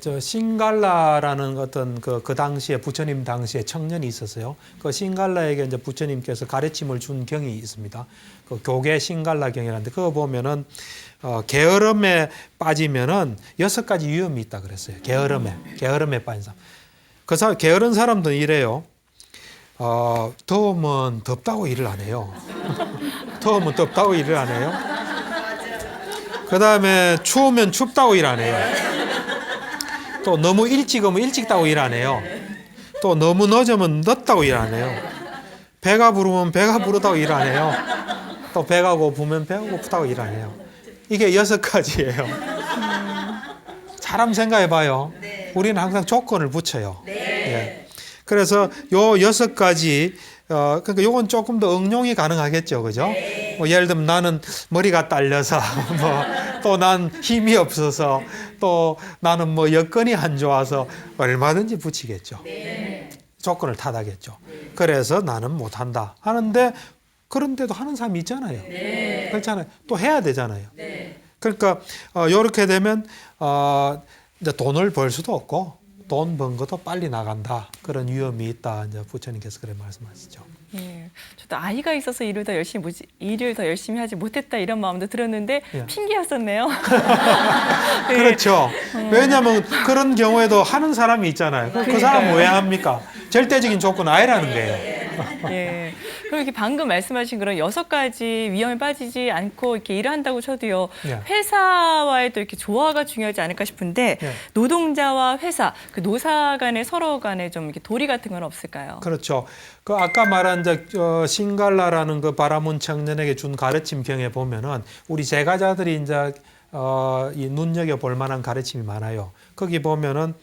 저 신갈라라는 어떤 그 당시에 부처님 당시에 청년이 있었어요. 그 신갈라에게 이제 부처님께서 가르침을 준 경이 있습니다. 그 교계 신갈라경이라는데 그거 보면은 게으름에 빠지면은 6가지 위험이 있다 그랬어요. 게으름에 빠진 사람. 게으른 사람들은 이래요. 더우면 덥다고 일을 안 해요. 더우면 덥다고 일을 안 해요. 그 다음에 추우면 춥다고 일 안 해요. 또 너무 일찍 오면 일찍 다고 일 안 해요. 또 너무 늦으면 늦다고 일 안 해요. 배가 부르면 배가 부르다고 일 안 해요. 또 배가 고프면 배가 고프다고 일 안 해요. 이게 6가지예요. 잘 한번 생각해 봐요. 우리는 항상 조건을 붙여요. 예. 그래서 요 6가지 그러니까 요건 조금 더 응용이 가능하겠죠, 그죠? 뭐 예를 들면 나는 머리가 딸려서, 뭐 또 난 힘이 없어서, 또 나는 뭐 여건이 안 좋아서 얼마든지 붙이겠죠. 조건을 탓하겠죠. 그래서 나는 못한다 하는데 그런데도 하는 사람이 있잖아요. 그렇잖아요. 또 해야 되잖아요. 그러니까 이렇게 되면 이제 돈을 벌 수도 없고 돈 번 것도 빨리 나간다. 그런 위험이 있다. 이제 부처님께서 그래 말씀하시죠. 예, 저도 아이가 있어서 일을 더 열심히 하지 못했다 이런 마음도 들었는데 예. 핑계였었네요. 예. 그렇죠. 왜냐하면 그런 경우에도 하는 사람이 있잖아요. 그 사람 왜 합니까? 절대적인 조건은 아니라는 거예요. 예. 그럼 이렇게 방금 말씀하신 그런 6가지 위험에 빠지지 않고 이렇게 일을 한다고 쳐도요. 예. 회사와의 또 이렇게 조화가 중요하지 않을까 싶은데 예. 노동자와 회사, 그 노사 간에 서로 간에 좀 이렇게 도리 같은 건 없을까요? 그렇죠. 그 아까 말한 신갈라라는 그 바라문 청년에게 준 가르침경에 보면은 우리 제가자들이 이제 이 눈여겨 볼 만한 가르침이 많아요. 거기 보면은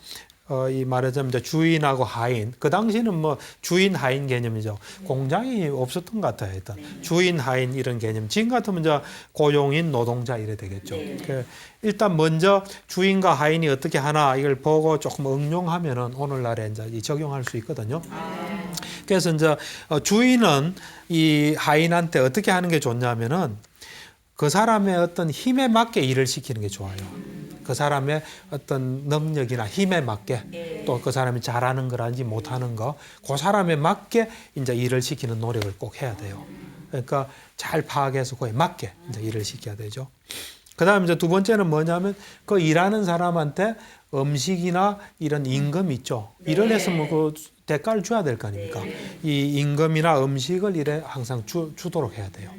이 말하자면 이제 주인하고 하인. 그 당시는 뭐 주인 하인 개념이죠. 공장이 없었던 것 같아요. 일단 주인 하인 이런 개념. 지금 같으면 이제 고용인 노동자 이래 되겠죠. 그 일단 먼저 주인과 하인이 어떻게 하나 이걸 보고 조금 응용하면은 오늘날에 이제 적용할 수 있거든요. 그래서 이제 주인은 이 하인한테 어떻게 하는 게 좋냐면은 그 사람의 어떤 힘에 맞게 일을 시키는 게 좋아요. 그 사람의 어떤 능력이나 힘에 맞게 또 그 사람이 잘하는 거라든지 못하는 거, 그 사람에 맞게 이제 일을 시키는 노력을 꼭 해야 돼요. 그러니까 잘 파악해서 그에 맞게 이제 일을 시켜야 되죠. 그다음에 이제 두 번째는 뭐냐면 그 일하는 사람한테 음식이나 이런 임금 있죠. 일을 했으면 그 대가를 줘야 될 거 아닙니까? 이 임금이나 음식을 일에 항상 주도록 해야 돼요.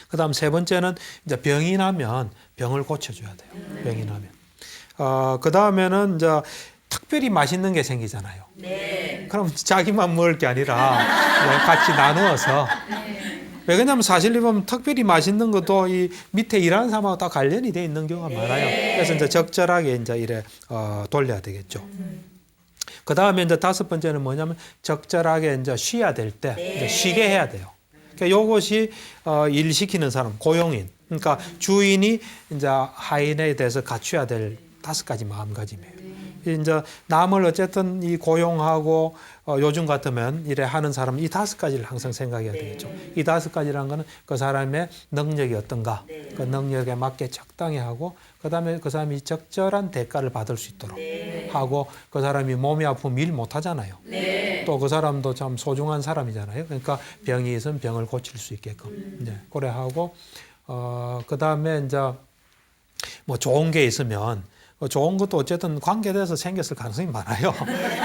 그다음 세 번째는 이제 병이 나면 병을 고쳐줘야 돼요. 병이 나면. 그다음에는 이제 특별히 맛있는 게 생기잖아요. 그럼 자기만 먹을 게 아니라 같이 나누어서. 왜 그러냐면 사실 보면 특별히 맛있는 것도 이 밑에 일하는 사람하고 다 관련이 돼 있는 경우가 많아요. 그래서 이제 적절하게 이제 이래 돌려야 되겠죠. 그다음에 이제 다섯 번째는 뭐냐면 적절하게 이제 쉬어야 될 때 이제 쉬게 해야 돼요. 그러니까 이것이 일 시키는 사람, 고용인. 그러니까 주인이 이제 하인에 대해서 갖춰야 될 5가지 마음가짐이에요. 이제 남을 어쨌든 이 고용하고 요즘 같으면 이래 하는 사람은 이 5가지를 항상 생각해야 되겠죠. 이 5가지라는 거는 그 사람의 능력이 어떤가, 그 능력에 맞게 적당히 하고, 그다음에 그 사람이 적절한 대가를 받을 수 있도록 하고, 그 사람이 몸이 아프면 일 못 하잖아요. 또 그 사람도 참 소중한 사람이잖아요. 그러니까 병이 있으면 병을 고칠 수 있게끔. 네, 그래 하고, 그다음에 이제 뭐 좋은 게 있으면 좋은 것도 어쨌든 관계돼서 생겼을 가능성이 많아요.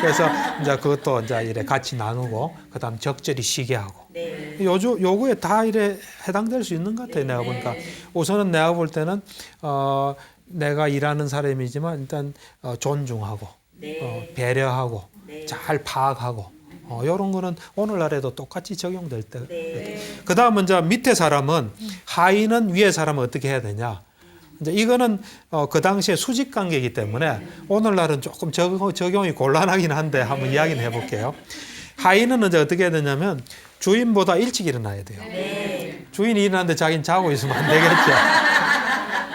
그래서 이제 그것도 이제 이래 같이 나누고, 그다음 적절히 쉬게 하고. 요거에 다 이래 해당될 수 있는 것 같아요. 내가 보니까 우선은 내가 볼 때는 내가 일하는 사람이지만 일단 존중하고, 배려하고, 잘 파악하고. 이런 거는 오늘날에도 똑같이 적용될 때. 그다음은 이제 밑에 사람은 하인은 위에 사람은 어떻게 해야 되냐? 이제 이거는 그 당시에 수직 관계이기 때문에 오늘날은 조금 적용이 곤란하긴 한데 한번 이야기는 해볼게요. 하인은 이제 어떻게 해야 되냐면 주인보다 일찍 일어나야 돼요. 주인이 일어났는데 자기는 자고 있으면 안 되겠죠.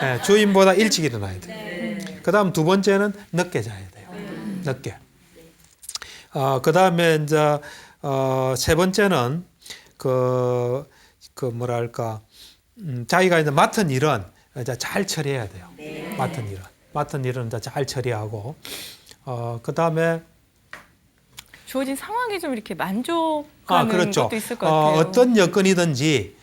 네, 주인보다 일찍 일어나야 돼요. 그다음 두 번째는 늦게 자야 돼요. 늦게. 그다음에 이제 세 번째는 뭐랄까 자기가 이제 맡은 일은 이제 잘 처리해야 돼요. 맡은 일은 이제 잘 처리하고, 그다음에 주어진 상황에 좀 이렇게 만족하는 그렇죠. 것도 있을 것 같아요. 어떤 여건이든지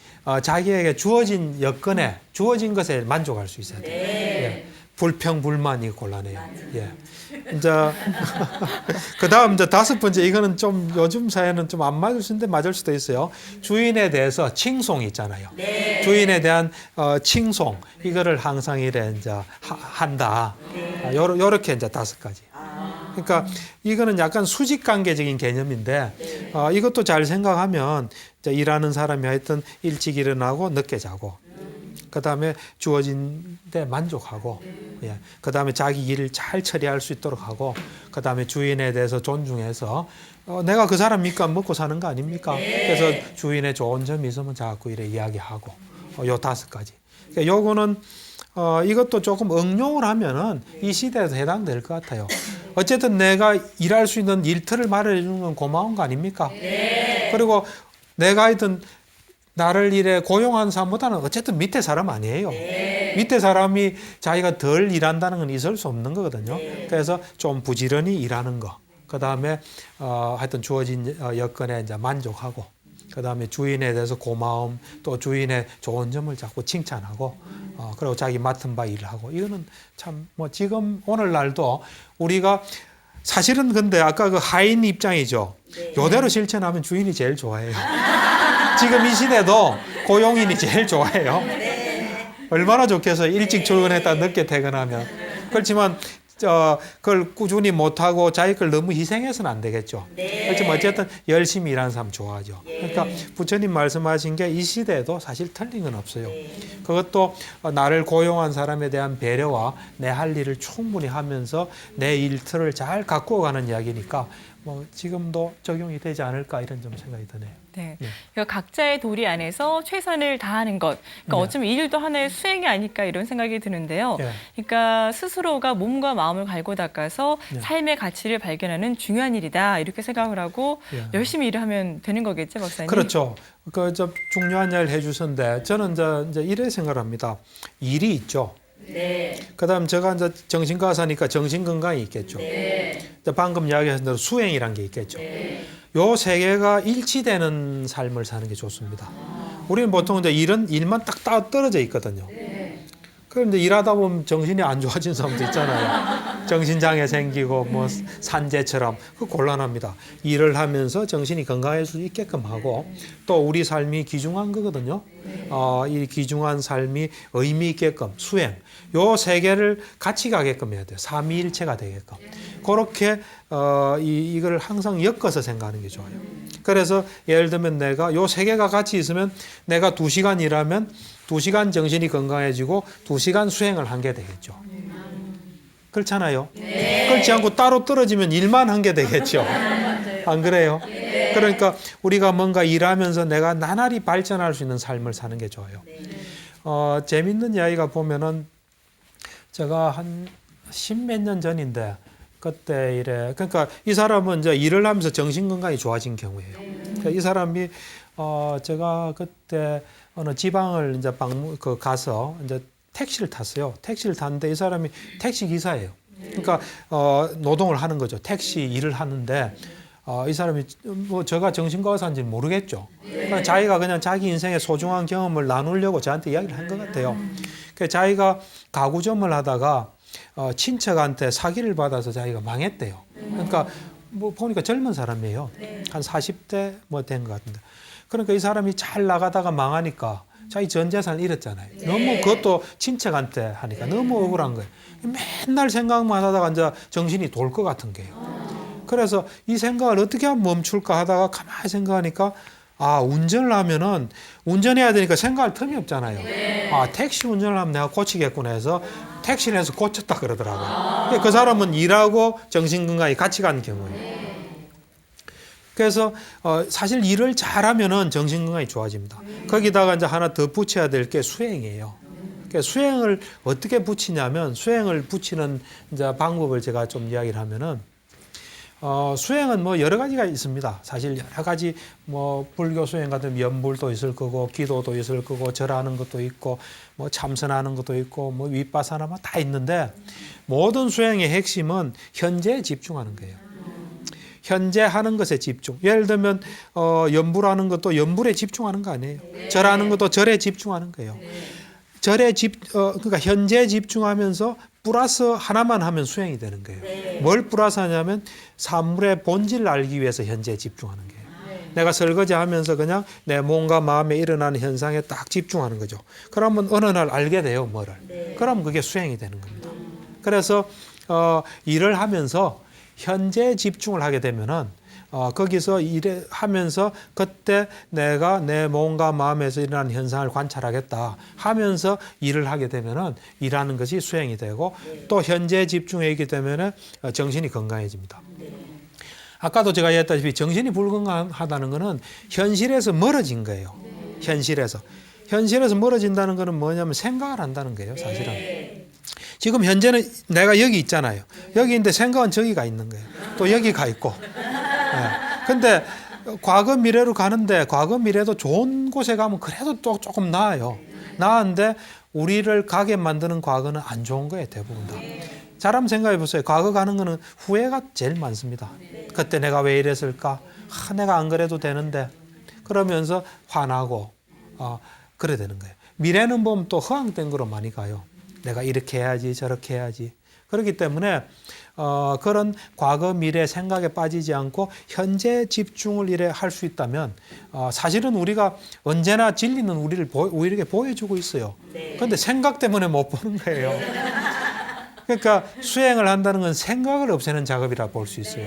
자기에게 주어진 여건에 주어진 것에 만족할 수 있어야 돼요. 예. 불평 불만이 곤란해요. 예. 이제 그다음 이제 다섯 번째, 이거는 좀 요즘 사회는 좀 안 맞을 수 있는데 맞을 수도 있어요. 주인에 대해서 칭송이 있잖아요. 주인에 대한 칭송, 이거를 항상 이래 이제 한다. 요렇게 이제 5가지. 그러니까 이거는 약간 수직 관계적인 개념인데 이것도 잘 생각하면 이제 일하는 사람이 하여튼 일찍 일어나고 늦게 자고, 그다음에 주어진 데 만족하고, 예. 그다음에 자기 일을 잘 처리할 수 있도록 하고 그다음에 주인에 대해서 존중해서 내가 그 사람 니까 먹고 사는 거 아닙니까? 그래서 주인의 좋은 점이 있으면 자꾸 이래 이야기하고 요 5가지. 그러니까 요거는 이것도 조금 응용을 하면은 이 시대에도 해당될 것 같아요. 어쨌든 내가 일할 수 있는 일터를 마련해 주는 건 고마운 거 아닙니까? 그리고 내가 하여튼 나를 일에 고용한 사람보다는 어쨌든 밑에 사람 아니에요. 밑에 사람이 자기가 덜 일한다는 건 있을 수 없는 거거든요. 그래서 좀 부지런히 일하는 거. 그 다음에 하여튼 주어진 여건에 이제 만족하고, 그 다음에 주인에 대해서 고마움, 또 주인의 좋은 점을 자꾸 칭찬하고, 그리고 자기 맡은 바 일을 하고. 이거는 참 뭐 지금 오늘날도 우리가 사실은 근데 아까 그 하인 입장이죠. 요대로 실천하면 주인이 제일 좋아해요. 지금 이 시대도 고용인이 제일 좋아해요. 얼마나 좋겠어요. 일찍 출근했다 늦게 퇴근하면. 그렇지만 그걸 꾸준히 못하고 자기 걸 너무 희생해서는 안 되겠죠. 그렇지만 어쨌든 열심히 일하는 사람 좋아하죠. 그러니까 부처님 말씀하신 게 이 시대에도 사실 틀린 건 없어요. 그것도 나를 고용한 사람에 대한 배려와 내 할 일을 충분히 하면서 내 일터를 잘 가꾸어가는 이야기니까 뭐 지금도 적용이 되지 않을까 이런 좀 생각이 드네요. 네. 그러니까 각자의 도리 안에서 최선을 다하는 것. 그러니까 어쩌면 이 일도 하나의 수행이 아닐까 이런 생각이 드는데요. 그러니까 스스로가 몸과 마음을 갈고 닦아서 삶의 가치를 발견하는 중요한 일이다. 이렇게 생각을 하고 열심히 일을 하면 되는 거겠죠, 박사님? 그렇죠. 저 중요한 이야기를 해주셨는데 저는 이제 이래 생각합니다. 일이 있죠. 그다음 제가 이제 정신과사니까 정신 건강이 있겠죠. 방금 이야기하신 대로 수행이란 게 있겠죠. 요 세 개가 일치되는 삶을 사는 게 좋습니다. 우리는 보통 이제 일만 딱 따로 떨어져 있거든요. 그런데 일하다 보면 정신이 안 좋아진 사람도 있잖아요. 정신장애 생기고 뭐 산재처럼 그 곤란합니다. 일을 하면서 정신이 건강해질 수 있게끔 하고 또 우리 삶이 귀중한 거거든요. 이 귀중한 삶이 의미 있게끔 수행 요 세 개를 같이 가게끔 해야 돼요. 삼위일체가 되게끔. 그렇게 이걸 항상 엮어서 생각하는 게 좋아요. 그래서 예를 들면 내가 요 세 개가 같이 있으면 내가 2시간 일하면 2시간 정신이 건강해지고 2시간 수행을 한 게 되겠죠. 그렇잖아요. 그렇지 않고 따로 떨어지면 일만 한 게 되겠죠. 안 그래요? 그러니까 우리가 뭔가 일하면서 내가 나날이 발전할 수 있는 삶을 사는 게 좋아요. 재밌는 이야기가 보면은 제가 한 10몇 년 전인데 그때 이래 그러니까 이 사람은 이제 일을 하면서 정신 건강이 좋아진 경우예요. 그러니까 이 사람이 제가 그때 어느 지방을 이제 가서 이제 택시를 탔어요. 택시를 탔는데 이 사람이 택시 기사예요. 그러니까 노동을 하는 거죠. 택시 일을 하는데 이 사람이 뭐 제가 정신과 의사인지는 모르겠죠. 그러니까 자기가 그냥 자기 인생의 소중한 경험을 나누려고 저한테 이야기를 한 것 같아요. 그러니까 자기가 가구점을 하다가 친척한테 사기를 받아서 자기가 망했대요. 그러니까 뭐 보니까 젊은 사람이에요. 한 40대 뭐 된 것 같은데. 그러니까 이 사람이 잘 나가다가 망하니까 자기 전 재산을 잃었잖아요. 너무 그것도 친척한테 하니까 너무 억울한 거예요. 맨날 생각만 하다가 이제 정신이 돌 것 같은 거예요. 그래서 이 생각을 어떻게 하면 멈출까 하다가 가만히 생각하니까 운전을 하면은 운전해야 되니까 생각할 틈이 없잖아요. 택시 운전을 하면 내가 고치겠구나 해서 택시를 해서 고쳤다 그러더라고요. 그 사람은 일하고 정신건강이 같이 가는 경우예요. 그래서 사실 일을 잘하면은 정신건강이 좋아집니다. 거기다가 이제 하나 더 붙여야 될 게 수행이에요. 그러니까 수행을 어떻게 붙이냐면 수행을 붙이는 이제 방법을 제가 좀 이야기를 하면은 수행은 뭐 여러 가지가 있습니다. 사실 여러 가지 뭐 불교 수행 같은 연불도 있을 거고 기도도 있을 거고 절하는 것도 있고 뭐 참선하는 것도 있고 뭐 윗바사나 뭐 다 있는데 모든 수행의 핵심은 현재에 집중하는 거예요. 현재 하는 것에 집중. 예를 들면 연불하는 것도 연불에 집중하는 거 아니에요. 절하는 것도 절에 집중하는 거예요. 절에 그러니까 현재에 집중하면서 플러스 하나만 하면 수행이 되는 거예요. 뭘 플러스 하냐면 사물의 본질을 알기 위해서 현재에 집중하는 거예요. 내가 설거지 하면서 그냥 내 몸과 마음에 일어나는 현상에 딱 집중하는 거죠. 그러면 어느 날 알게 돼요, 뭐를. 그럼 그게 수행이 되는 겁니다. 그래서 일을 하면서 현재에 집중을 하게 되면은 거기서 일을 하면서 그때 내가 내 몸과 마음에서 일어나는 현상을 관찰하겠다 하면서 일을 하게 되면은 일하는 것이 수행이 되고 또 현재 집중해 있기 때문에 정신이 건강해집니다. 아까도 제가 얘기했다시피 정신이 불건강하다는 것은 현실에서 멀어진 거예요. 현실에서 멀어진다는 것은 뭐냐면 생각을 한다는 거예요, 사실은. 지금 현재는 내가 여기 있잖아요. 여기 있는데 생각은 저기가 있는 거예요. 또 여기가 있고. 근데 과거 미래로 가는데 과거 미래도 좋은 곳에 가면 그래도 또 조금 나아요. 나은데 우리를 가게 만드는 과거는 안 좋은 거예요, 대부분 다. 잘 한번 생각해 보세요. 과거 가는 거는 후회가 제일 많습니다. 그때 내가 왜 이랬을까? 내가 안 그래도 되는데. 그러면서 화나고 그래 되는 거예요. 미래는 보면 또 허황된 거로 많이 가요. 내가 이렇게 해야지 저렇게 해야지. 그렇기 때문에 그런 과거 미래 생각에 빠지지 않고 현재 집중을 이래 할 수 있다면 사실은 우리가 언제나 진리는 우리에게 보여주고 있어요. 그런데 생각 때문에 못 보는 거예요. 그러니까 수행을 한다는 건 생각을 없애는 작업이라 볼 수 있어요.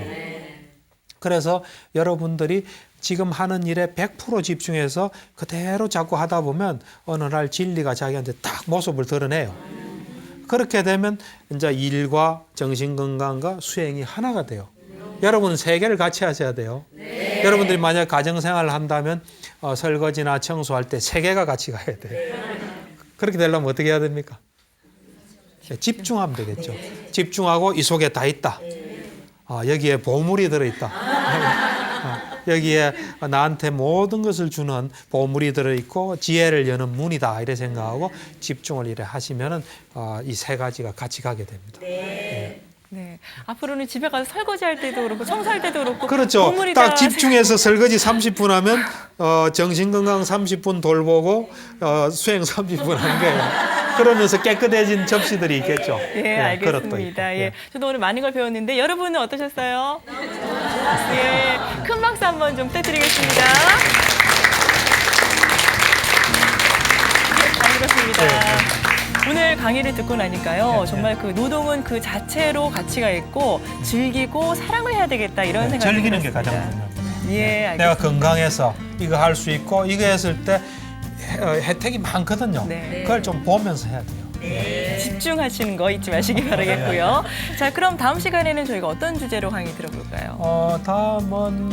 그래서 여러분들이 지금 하는 일에 100% 집중해서 그대로 자꾸 하다 보면 어느 날 진리가 자기한테 딱 모습을 드러내요. 그렇게 되면 이제 일과 정신건강과 수행이 하나가 돼요. 여러분은 세 개를 같이 하셔야 돼요. 여러분들이 만약 가정생활을 한다면 설거지나 청소할 때 세 개가 같이 가야 돼요. 그렇게 되려면 어떻게 해야 됩니까? 집중하면 되겠죠. 집중하고 이 속에 다 있다. 여기에 보물이 들어있다. 여기에 나한테 모든 것을 주는 보물이 들어있고 지혜를 여는 문이다. 이래 생각하고 집중을 이래 하시면은 이 세 가지가 같이 가게 됩니다. 네. 앞으로는 집에 가서 설거지할 때도 그렇고 청소할 때도 그렇고 그렇죠. 보물이다 딱 집중해서 설거지 30분 하면 정신건강 30분 돌보고 수행 30분 한 거예요. 그러면서 깨끗해진 접시들이 있겠죠. 예, 알겠습니다. 예. 저도 오늘 많은 걸 배웠는데 여러분은 어떠셨어요? 예, 큰 박수 한번 좀 부탁드리겠습니다. 잘 들었습니다. 오늘 강의를 듣고 나니까요. 정말 그 노동은 그 자체로 가치가 있고 즐기고 사랑을 해야 되겠다 이런 생각이 즐기는 들었습니다. 게 가장 중요합니다. 예, 알겠습니다. 내가 건강해서 이거 할 수 있고 이거 했을 때 혜택이 많거든요. 네. 그걸 좀 보면서 해야 돼요. 집중하시는 거 잊지 마시기 바라겠고요. 자, 그럼 다음 시간에는 저희가 어떤 주제로 강의 들어볼까요? 다음은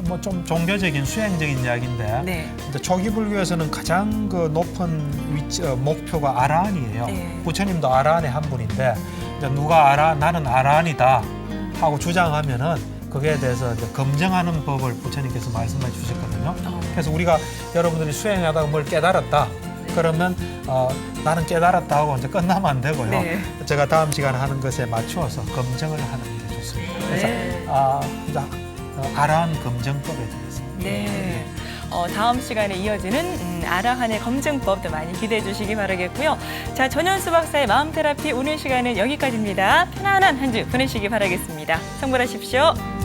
뭐 좀 종교적인 수행적인 이야기인데 네. 이제 초기 불교에서는 가장 그 높은 위치, 목표가 아라한이에요. 네. 부처님도 아라한의 한 분인데 이제 누가 나는 아라한이다 하고 주장하면은 거기에 대해서 이제 검증하는 법을 부처님께서 말씀해 주셨거든요. 그래서 우리가 여러분들이 수행하다가 뭘 깨달았다. 그러면 나는 깨달았다 하고 이제 끝나면 안 되고요. 네. 제가 다음 시간에 하는 것에 맞추어서 검증을 하는 게 좋습니다. 그래서 이제 아라한 검증법에 대해서. 네. 다음 시간에 이어지는 아라한의 검증법도 많이 기대해 주시기 바라겠고요. 자, 전현수 박사의 마음 테라피 오늘 시간은 여기까지입니다. 편안한 한 주 보내시기 바라겠습니다. 성불하십시오.